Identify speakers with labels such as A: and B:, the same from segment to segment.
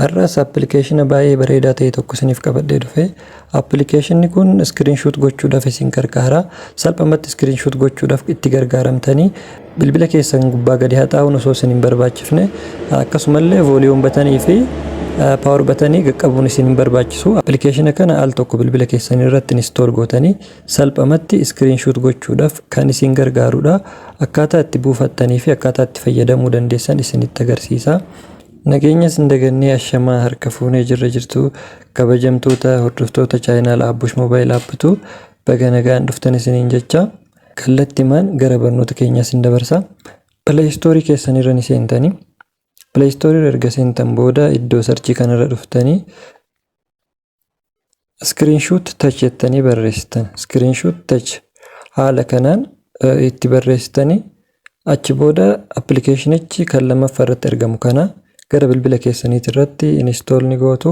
A: Har'as appilikeeshina baay'ee bareedaa ta'e tokko isiniif qabadhee dhufe. Appilikeeshinni kun iskiriinshoot gochuudhaaf isin gargaara. Salphumatti iskiriinshoot gochuudhaaf itti gargaaramtanii bilbila keessan gubbaa gadi haxaa'uun osoo isin hin barbaachifne, akkasumallee vooliyuum batanii fi paawar batanii qaqqabuun isin hin barbaachisu. Appilikeeshina kana al tokko bilbila keessan irratti install gootanii salphumatti iskiriinshoot gochuudhaaf kan isin gargaarudha. Akkaataa itti buufattanii fi akkaataa itti fayyadamuu dandeessan isinitti agarsiisa. Nageenya sindagannee ashamaa harka fuunee jirtu kabajamtoota hordoftoota chaayinaal Abbush Mobile Apptu baga nagaan dhuftan isiniin jecha kallattimaan gara barnoota keenyaa sin dabarsa. Play Store keessan irra ni seentanii Play Store erga seentan booda iddoo sarchii kanarra dhuftanii Screenshot Touch jettanii barreessitan. Screenshot Touch haala kanaan itti barreessitanii achi booda appilikeeshinichi kan lammaffaa irratti argamu kana gara bilbila keessaniitti irratti install ni gootu.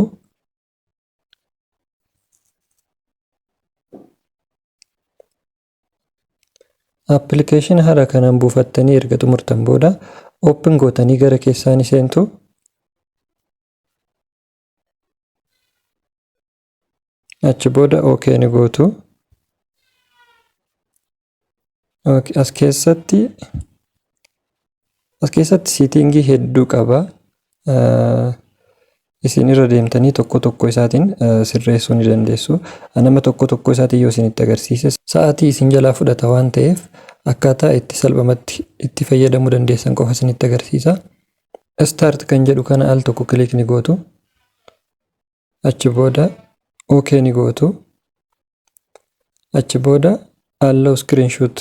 A: Appilikeeshina haaraa kanaan buufattanii erga xumurtan booda open gootanii gara keessaa ni seentu. Achi booda OK ni gootu. As keessatti siitingii hedduu qaba. Isin irra deemtanii tokko isaatiin sirreessuu ni dandeessu. Nama tokko isaatiin yoo isinitti agarsiise sa'aatii isin jalaa fudhata waan ta'eef akkaataa itti salphumatti itti fayyadamuu dandeessan qofa isinitti agarsiisa. Start kan jedhu kana al tokko click ni gootu. Achi booda OK ni gootu. Achi booda allow screenshot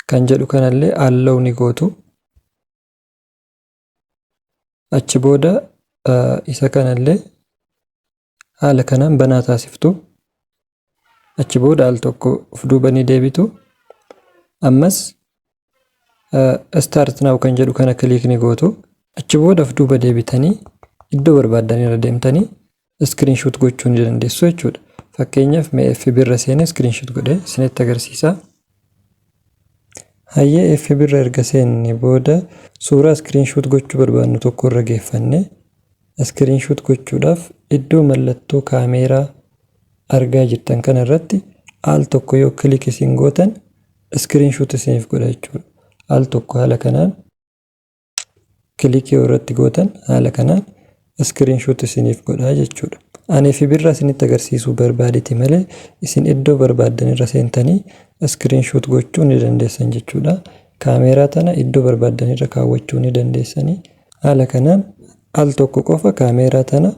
A: kan jedhu kanallee allow ni gootu. Achi booda isa kanallee haala kanaan banaa taasiftu. Achi booda al tokko of duuba ni deebitu. Ammas start now kan jedhu kana click ni gootu. Achi booda of duuba deebitanii iddoo barbaaddan irra deemtanii screenshot gochuu ni dandeessu jechuudha. Fakkeenyaaf FB irra seenee screenshot godhee isinitti agarsiisa. Hayyee FB irra erga seenne booda suuraa screenshot gochuu barbaadnu tokko irra geeffannee screenshot gochuudhaaf iddoo mallattoo kaameeraa argaa jirtan kana irratti al tokko yoo click isin gootan screenshot isiniif godha jechuudha. Al tokko haala kanaan click yoo irratti gootan haala kanaan screenshot isiniif godha jechuudha. Ani FB irra isinitti agarsiisuu barbaadeti malee isin iddoo barbaaddan irra seentanii screenshot gochuu ni dandeessan jechuudha. Kaameeraa tana iddoo barbaaddan irra kaawwachuu ni dandeessanii. Haala kanaan al tokko qofa kaameeraa tana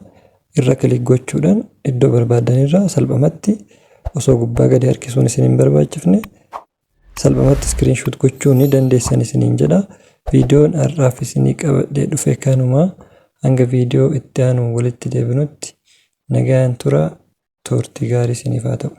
A: irra click gochuudhaan iddoo barbaaddan irra salphumatti osoo gubbaa gadi harkisuun isin hin barbaachifne salphumatti screenshot gochuu ni dandeessan isiniin jedha. Viidiyoon har'aaf isinii qabadhee dhufe kanuma. Hanga viidiyoo itti aanu walitti deebinutti nagaan tura. Turtii gaarii isiniif haa ta'u.